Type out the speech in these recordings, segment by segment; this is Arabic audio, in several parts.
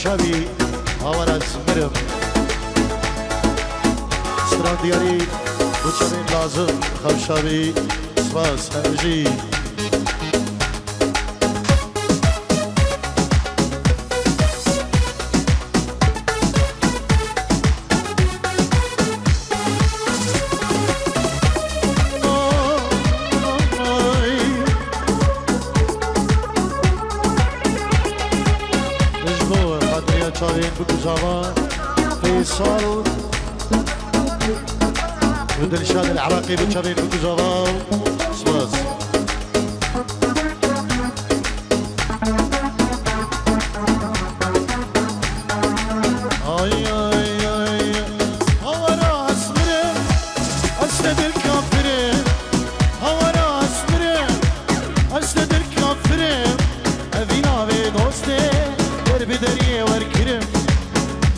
خمشابي هاورا زمرم ستران دياري وشابين لازم خمشابي سواس همجي شاوين بكوزاوا فيصل ودلشاد العراقي بشاوين بكوزاوا سواس اي اي اي هو راس مرن اسد الكافرين هو راس مرن اسد الكافرين ابينا بدوستي درب دريه وركرم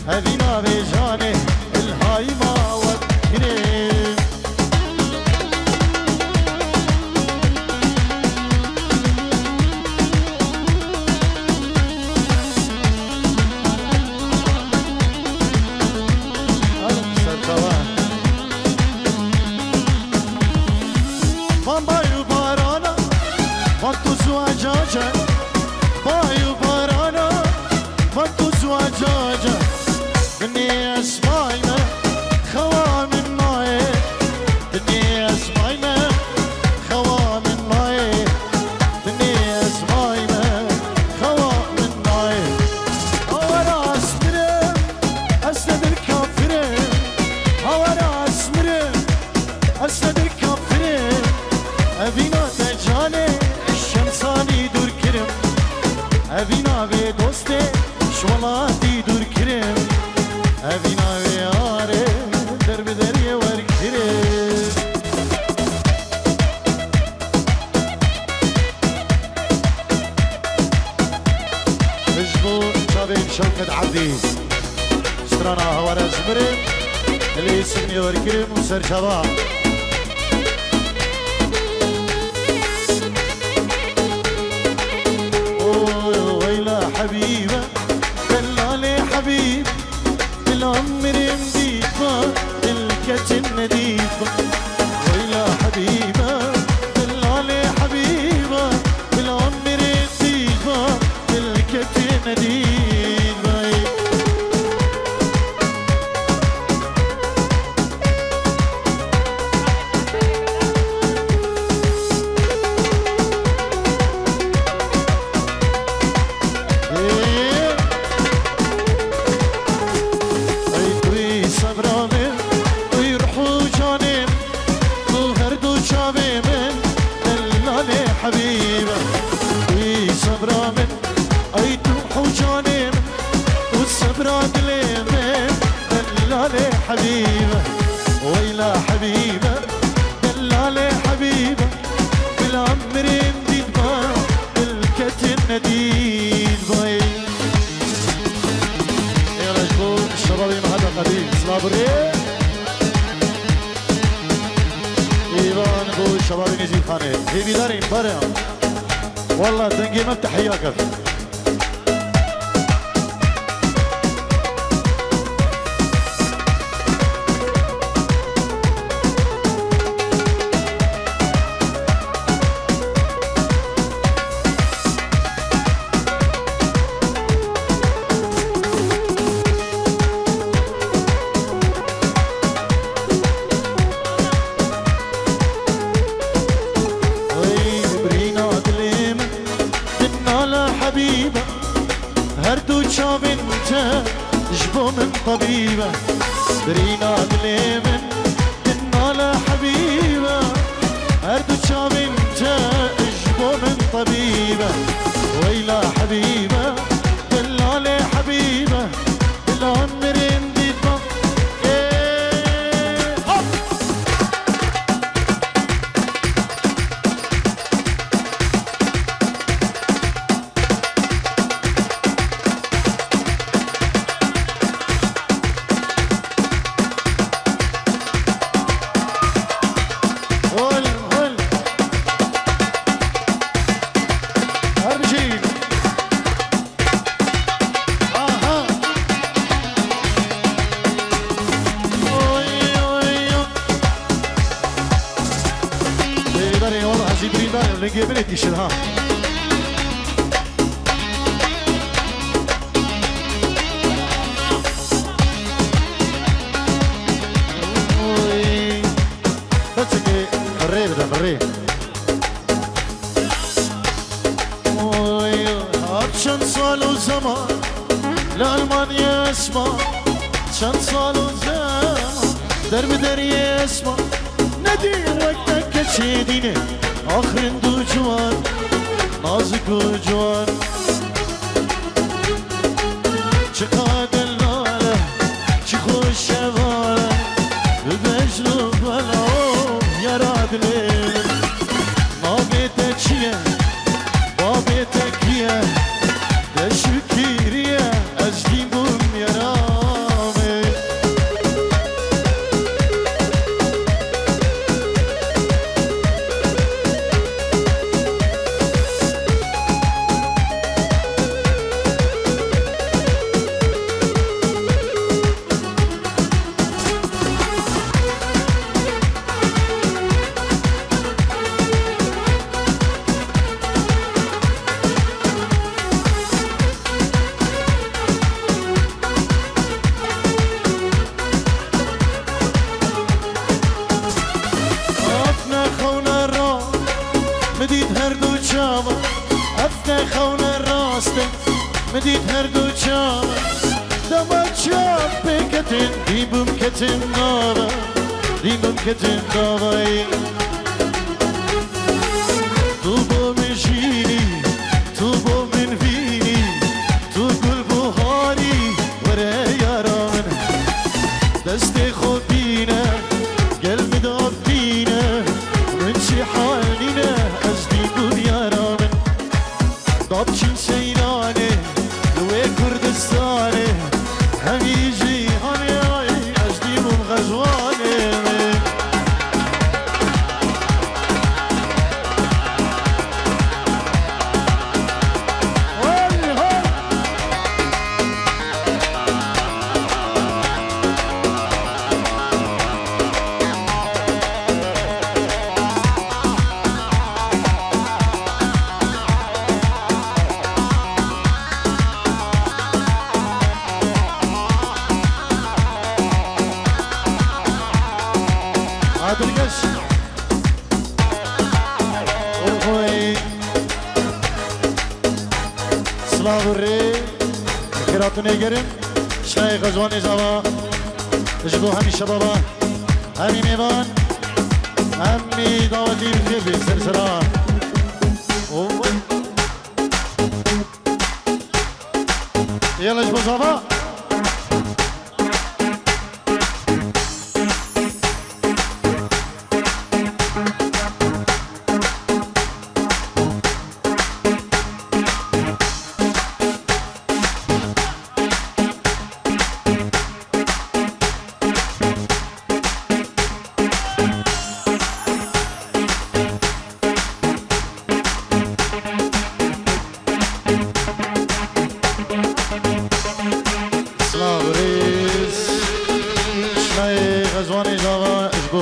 ابينا بجانه الهاي ما وكرم بايو بارانا وقت زواجاجا بايو بارانا وقت زواجاجا دنيا اسماينا خوا من ماي دنيا اسماينا خوا من ماي دنيا اسماينا خوا من ماي هو راس مرم اسد الكافرين هو راس مرم اسد الكافرين ابينا تجاني الشمساني دور كرم ابينا بدوستي شوالاتي دور كرم ابينا بياري درب دريه وركرم مجبور شابين شوكت عبدي سترانا هوارا زمرم اللي يسمني وركرم وسر شباب حبيبة دلالي حبيب العمر مديفة الكتن نديفة ويلا حبيبة دلالي حبيبة العمر مديفة الكتن نديفة حبيبة في صبرا من أي تروح وجاني والصبرا دلي من دلالي حبيبة ويلا حبيبة دلالي حبيبة بالعمر مديد ما بالكتن نديد باي يا رجل الشباب هذا قديم صابري ايوان بو الشباب نزيد خانه هي بيدارين برا والله تنقي مفتح حياك جبو من طبيبة برينا دلي من دنالا حبيبة هردو شاب انت جبو من طبيبة ويلا حبيبة دلالي حبيبة بالعمر اندي طب بنت يشرها بس كي مري بدا مري شن صار زمان لألمانيا اسمع شن صار زمان درب دري اسمع ندير وقتك كشيديني آخرین دو جوان نازک و جوان چقدر لاله چی خوش شواله بجلو بلاو یاراد لیل نابیت چیه بابیت کیه دشکیریه از دیمون یارامه مدید هر دو چام دمت چام بکتن دیبم کتن داوا دیبم کتن داوایی تو با مشینی تو با منفینی تو گل بخاری وره یاران دست خود بینه قلب داب بینه من چی حالینه از دیبم یاران داب چین سیرانه كردستاني هم يجي هاني أجديهم غزواني سلاوری کراتونه گرم شای غزوانی زوا تجدو همی شبابا همی میوان همی داوتی بخیر بی سلسله بريزافا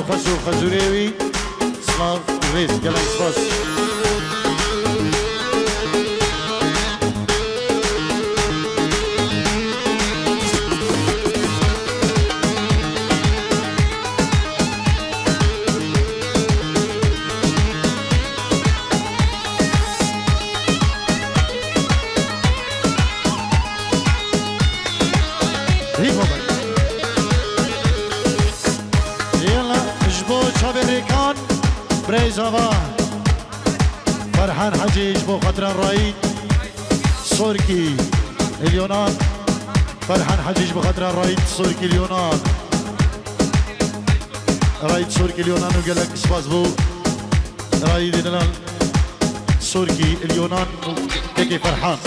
خسو خزوريوي سلاف ريس قلم سباس بريزافا فرحان حجيج بو خطران رايد سوركي اليونان فرحان حجيج بو خطران رايد سوركي اليونان رايد سوركي اليونان وقال لك سباس بو رايد اليونان سوركي اليونان كيكي فرحان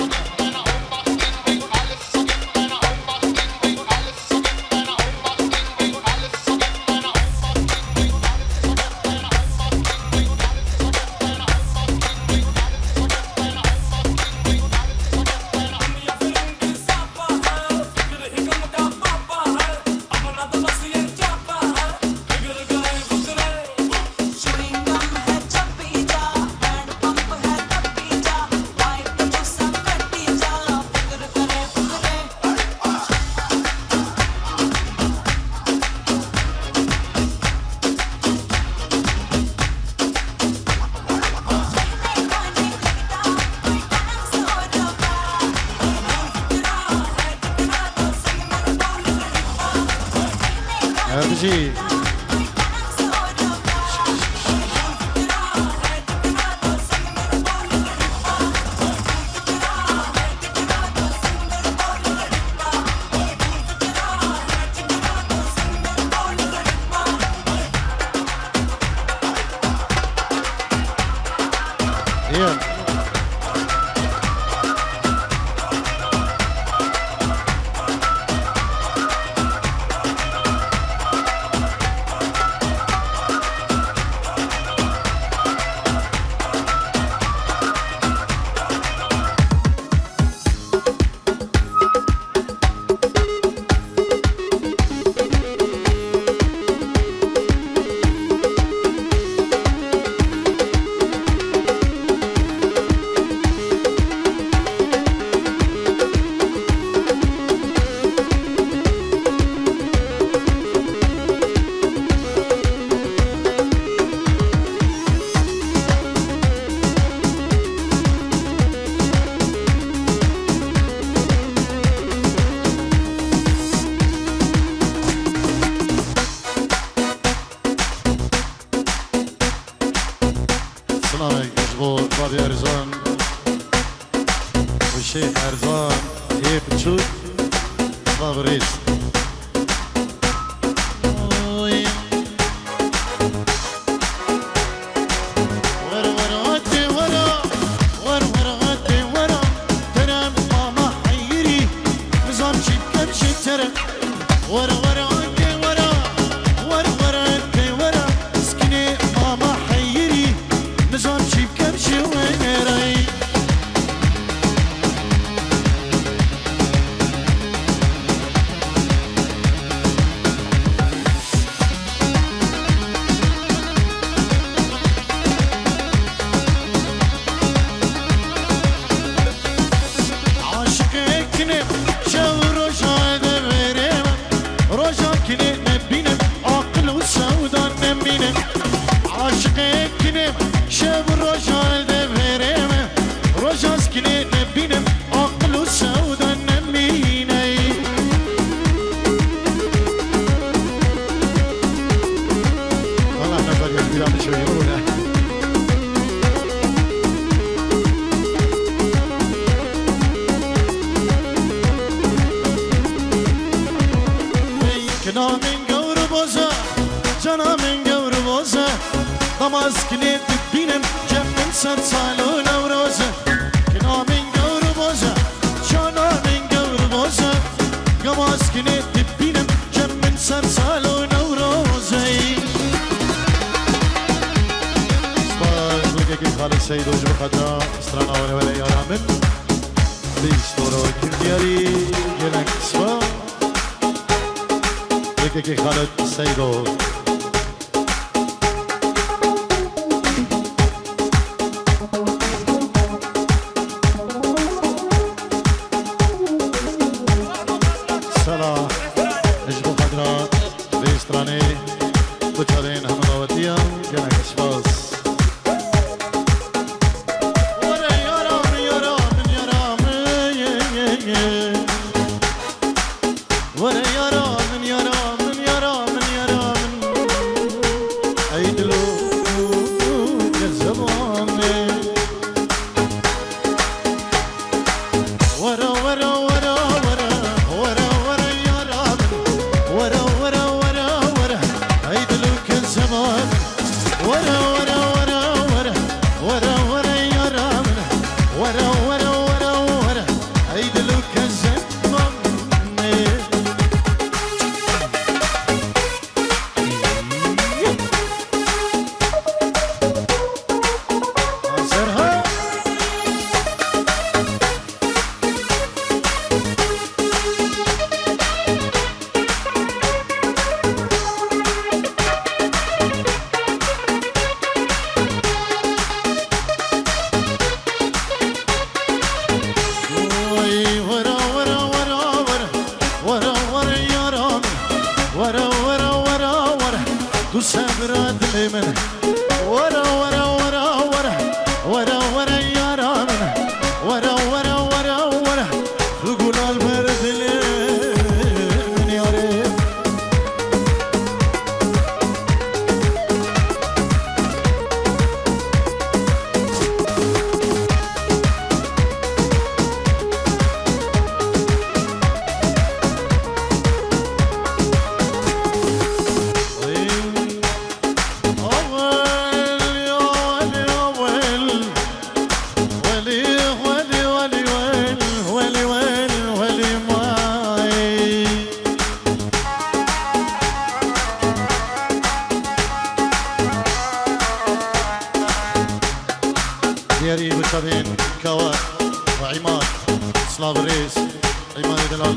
جي بابي ارزان والشيخ ارزان هيك تشوف صاب الريس قماس كنيت بينم جمن سر صالون وروزة كنا من قور بوزة شانا من قور بوزة قماس كنيت بينم جمن سر صالون وروزة صباح بلقيك خالد سيد وجب قدرة استرانا ولا يا رامن بيستورو كل دياري يلك صباح بلقيك خالد سيدو بچارین همه دعوتی هم گنک اشباز وره یارام یارام یارام وره یارام یارام یارام یارام ای دلو کزبانه وره وره وره وره وره وره یارام وره وره وره ای دلو زمان ورا ورا ورا ورا ورا ورا يا رامنا ورا ورا ورا ورا عيد لك الزمان انصرها سبرات لمن ورا ورا ورا ورا ورا ورا يا رامنا ورا ورا ورا ورا تقول البرد لمن يا ريت دياري بشرين كوا وعماد سلاف الرئيس عماد دلال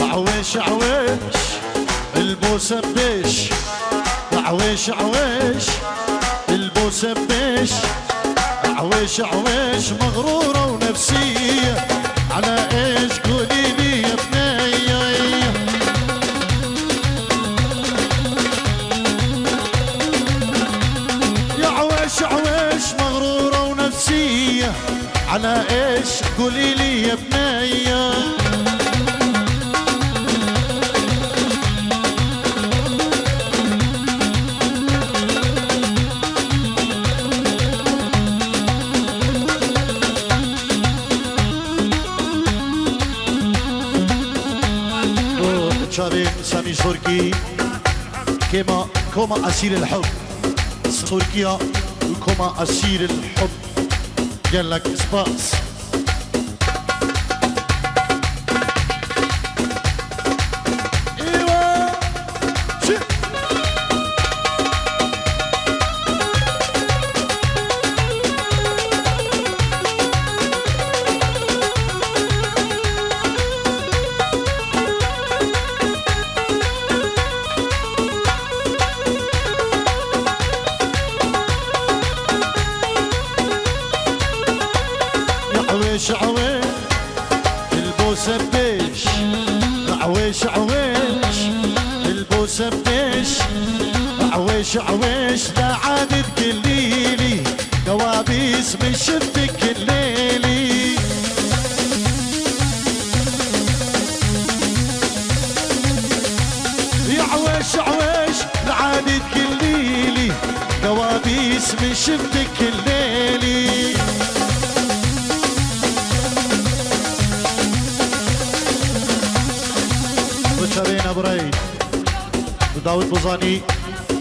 عويش عويش البوسة بيش عويش عويش البوسة بيش عويش عويش مغرورة ونفسية على ايش قولي لي يا بنية عويش مغرورة ونفسية على ايش قولي لي يا بنية شارين سامي شركي كما أسير الحب تركيا وكما أسير الحب قال لك سباس عويش عويش البوسة بيش عويش عويش البوسة بيش عويش عويش لا عاد تقليلي كوابيس من شفتك الليلي يا عويش عويش لا عاد تقليلي كوابيس من شفتك الليلي بشرين ابو ريد داود بوزاني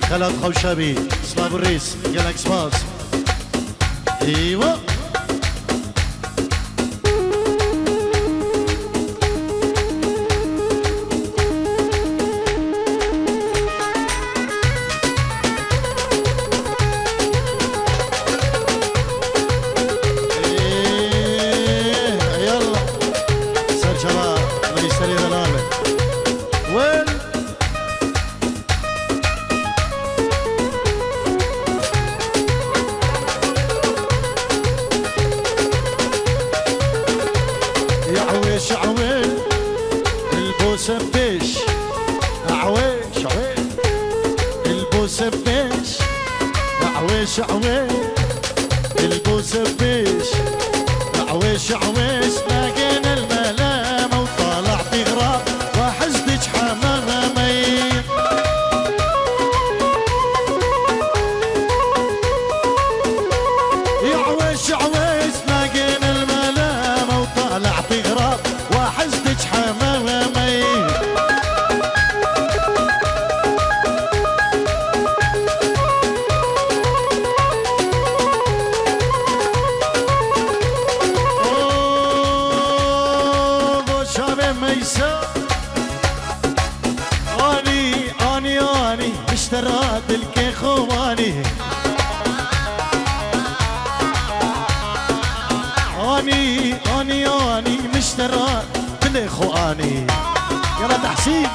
خالد خوشابي سلاف الريس جالاكس باس ايوه عويش البوسة بيش عويش لقينا الملامة وطالع في غراب وحزتك حمامي يا عويش لقينا الملامة وطالع في غراب وحزتك حمامي اني اشترات الكيخواني اني مشترات الكيخواني يلا تحسين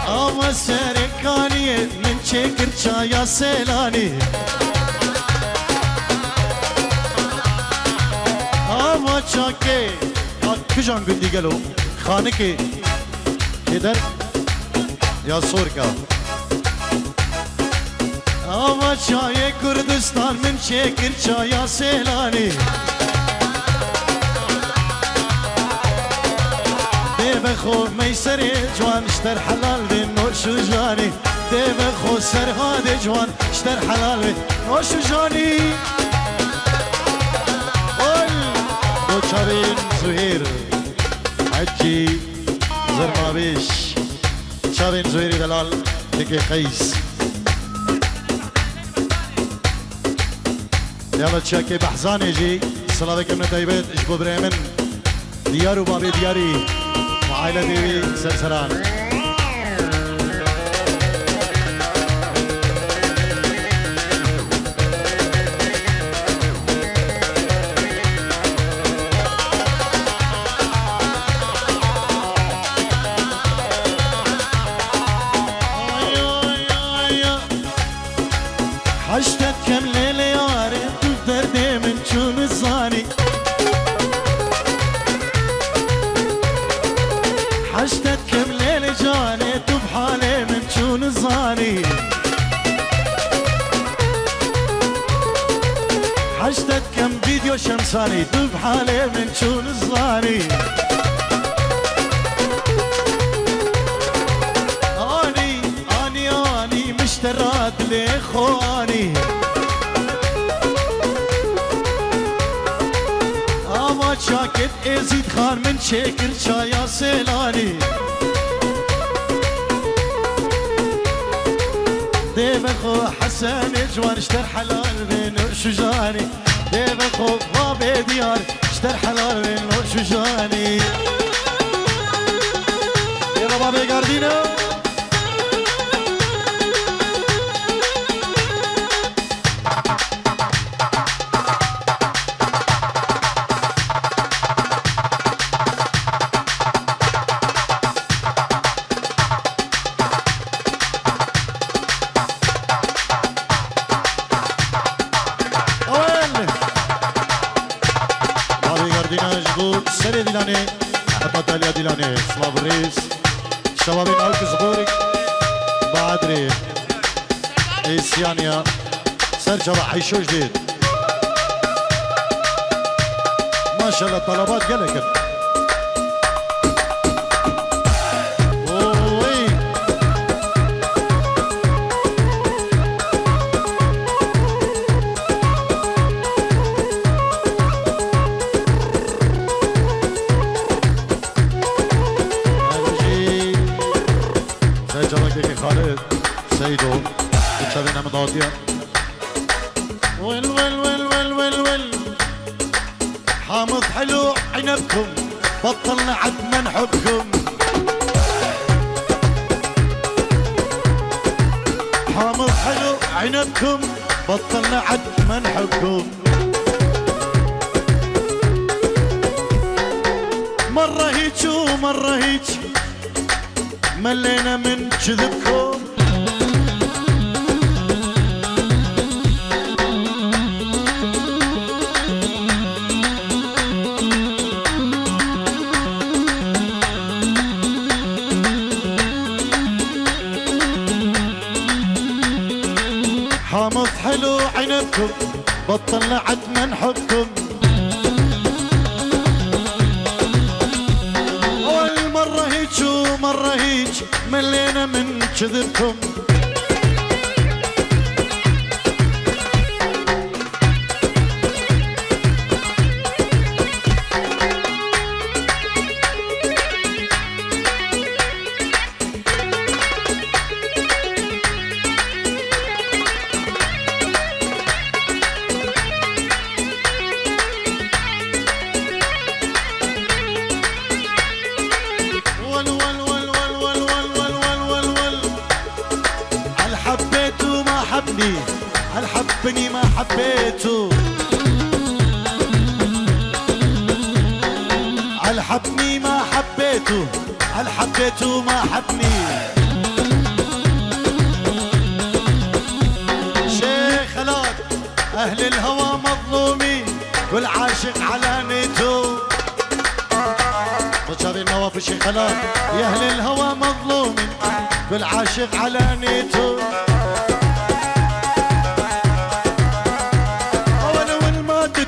اما سركاني من شكر شايا سيلاني اما شاكي كجان قلدي قالوا خانكي كدر يا سوركا اما شاي كردستان من شكر شايا سيلاني ديبخو ميسري جوان اشتر حلال بين نور شجاني ديبخو سرهادي جوان اشتر حلال بين نور شجاني قول دوچارين زهير حجي زرمابيش شابين زهيري دلال تكي قيس يلا تشاكي بحزان يجي الصلاة بكم نتايبت اجبو بريمن ديارو بابي دياري وعائلة ديوي سرسران حشتت كم ليلة ياري دردي من شون الزاني حشتت كم ليلة جاني بحالي من شون الزاني حشتت كم فيديو شمساني بحالي من شون الزاني اني مشترات لإخواني اما شاكت ازيد خان من شكر شايا سيلاني ديبخو حسن جوان اشتر حلال بين شجاني ديبخو بابي ديار اشتر حلال بين شجاني يلا بابي قاردينو سري ديلاني حتى تاليا ديلاني سلاف الريس شبابين ألف زبورك بعدري إيسيانيا سر شباب حيشو جديد ما شاء الله طلبات قلقت سجلك خالد سيدو بتشابينا مضادية ويل حامض حلو عنبكم بطلنا عد ما نحبكم حامض حلو عنبكم بطلنا عد ما نحبكم مرة هيج ومرة هيج ملينا من كذبكم حامض حلو عنبكم بطلنا عد ما نحبكم أول مرة هيج ومرة هيج ملينا من كذبكم هل حبني ما حبيته هل حبني ما حبيته هل حبيته ما حبني شيخ خلاد أهل الهوى مظلومين والعاشق على نيته رجال النواف الشيخ خلاد يا أهل الهوى مظلومين والعاشق على نيته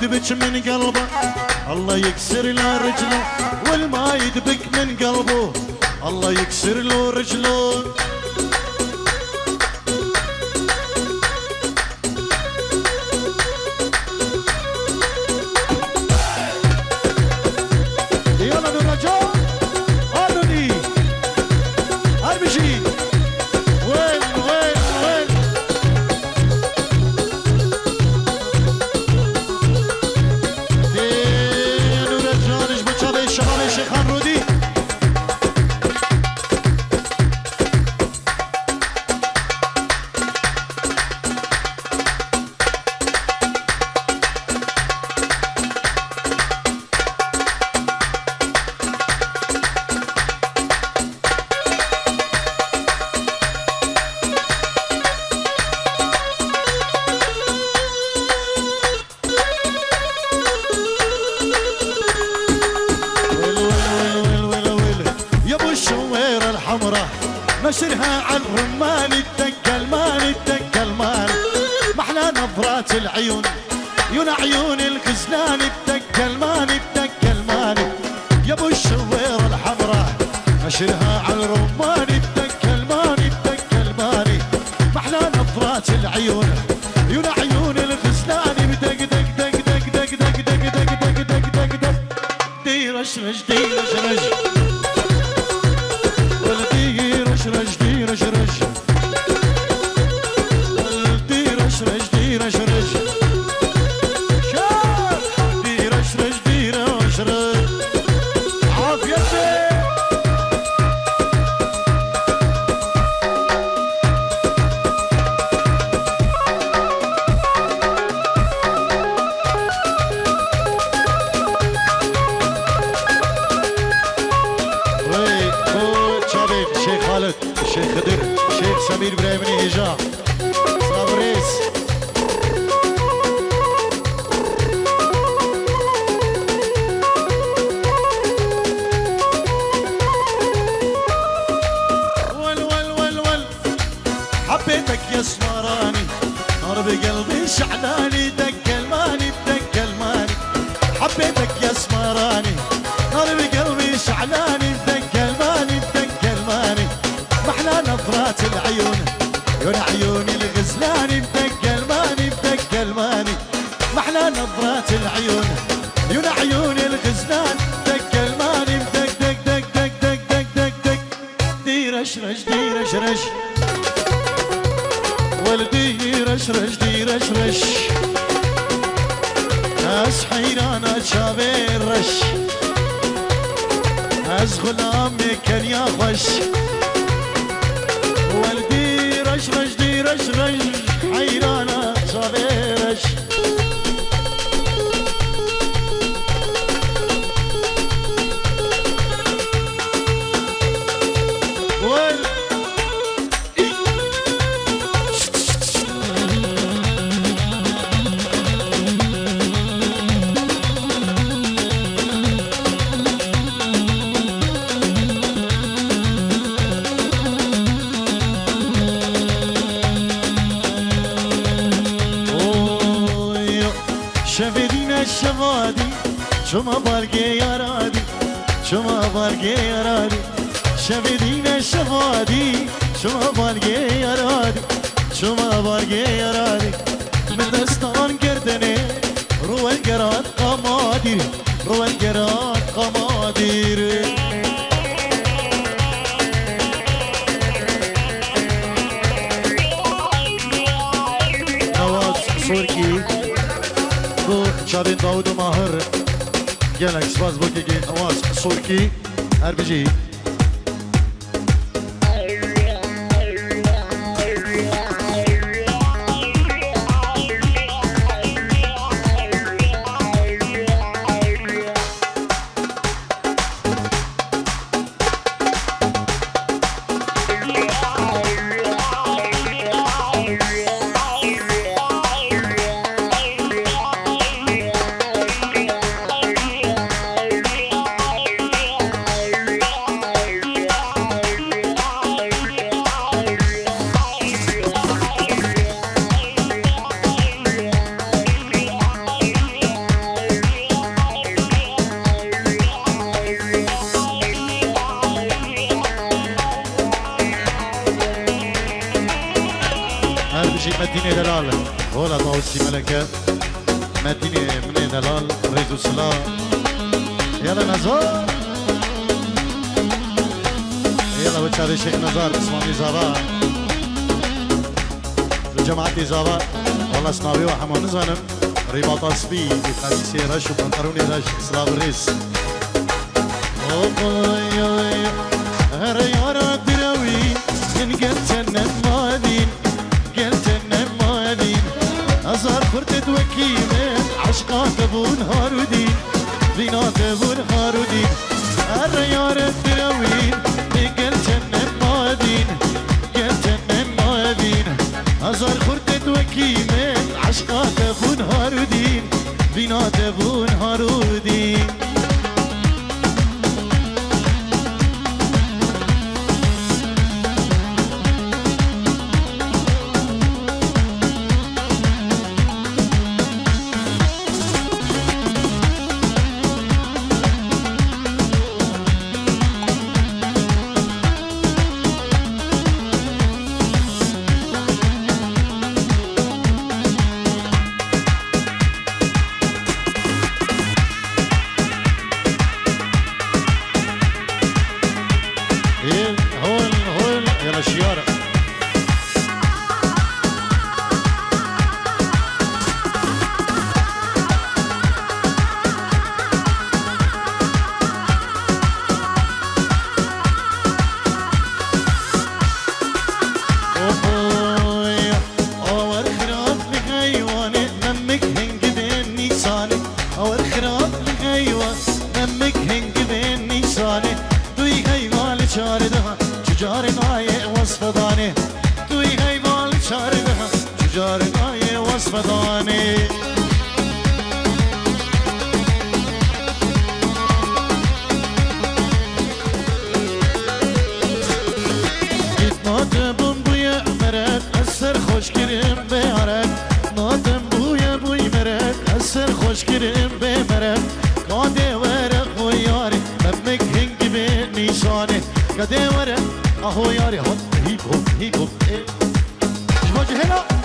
يدبك من قلبه الله يكسر له رجله والما يدبك من قلبه الله يكسر له رجله يلا بالرجاء قالوني هالبشي وين شيخان رودي نشرها عن رمان الدقل مان الدقل مان محلى نظرات العيون يون عيون الغزلان الدقل مان الدقل مان يا ابو الشوير الحمراء نشرها عن رمان الدقل مان الدقل مان محلى نظرات العيون يون عيون الغزلان بدق دق دق دق دق دق دق دق دق دق دق دق ديرش رش ديرش رش رش ديرش رش ديرش رش ديرش رش شاف ديرش رش ديرش رش عافيتي الشيخ خالد الشيخ خضر الشيخ سمير ابراهيمي هجاء صابر ريس ول حبيتك يا سمراني نار بقلبي شعلاني دق الماني بدق الماني حبيتك يا سمراني نار بقلبي شعلاني بدق الماني بدق الماني محلى نظرات العيون يون عيوني الغزلاني بدق الماني بدق الماني محلى نظرات العيون يون عيوني الغزلان دق الماني بدق دق دق دق دق دق دق دق ديرش رش ديرش رش رش ولدي رش رش دي رش رش از حیرانا چاوه رش از غلام کنیا خوش ولدي رش رش دي رش رش حيرانا چاوه رش شوادی شما برگه یارادی شما برگه یارادی شبیدین شوادی شما برگه یارادی شما برگه یارادی من دستان گردنه روان گراد قمادیر روان گراد قمادیر نواز سورکی شابين داود وماهر جالك سباز بوكي جي نواز سوركي هربجي مدينة دلال ولا طاوسي ملكة مدينة من دلال ريزو سلا يلا نزار يلا بتشاري شيخ نزار اسمامي زابا جماعتي زابا والله سناوي وحمو نزانم رباط اصبي بخليسي رش وبنطروني رش اسلام الريس هريارة دروي من قلتنا المادين أزار خرطت وكيمة عشقات بون هارودين بينات بون هارودين الريار الدراوين قل جنة مادين قل جنة مادين أزار خرطت وكيمة عشقات بون هارودين بينات بون هارودين هول يلا شيارة اهو ياري هوب هيب هوب هيب هوب شباجي هنا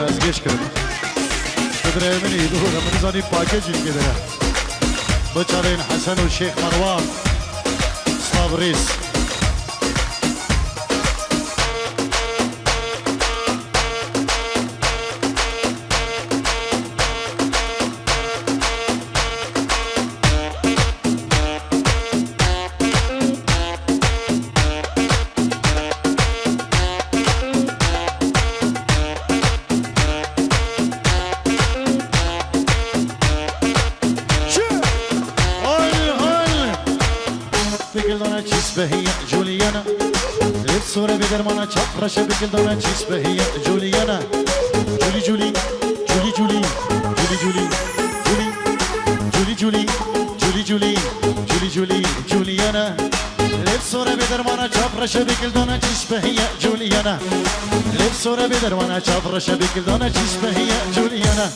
از گیش کرد بدره منی دور من زانی پاکیجی کدره بچارین حسن و شیخ مروان صابریس هي جوليانا الصورة بدرمانا تشفرش بكلدانا تشبه هي جوليانا جولي جولي جولي جولي جولي جولي جولي جولي جولي جولي جولي جولي جوليانا الصورة بدرمانا تشفرش بكلدانا تشبه هي جوليانا الصورة بدرمانا تشفرش بكلدانا تشبه هي جوليانا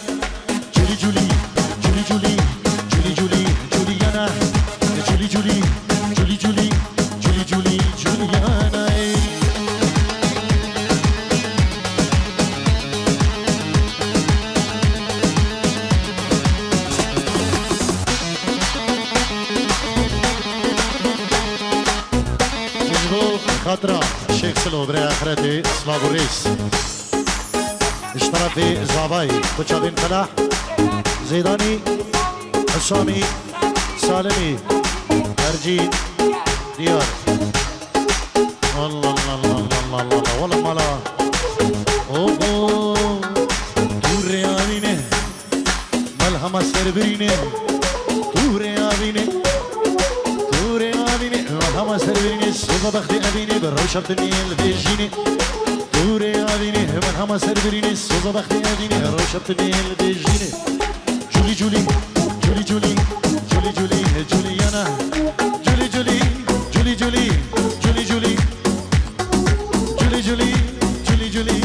جولي جولي جولي جولي جولي جولي جوليانا جولي جولي جولي جولي جولي جوليانا مجبور خاطرة الشيخ سلو بري آخرتي سلافو ريس اشترى زاباي بوشابين فلاح زيداني حسامي سالمي أرجين ديار الله الله الله الله الله الله والله مالا اوه دور آوینه ملهمه سربرینه دور آوینه ملهمه سربرینه سوزا بختی آوینه بر روشت نیل بیجینه دور آوینه ملهمه سربرینه سوزا بختی آوینه روشت نیل بیجینه جولی جولی جولی جولی جولی جولی جولیانا جولی جولی جولی جولی جولی جولی جولی جولی جولی جولی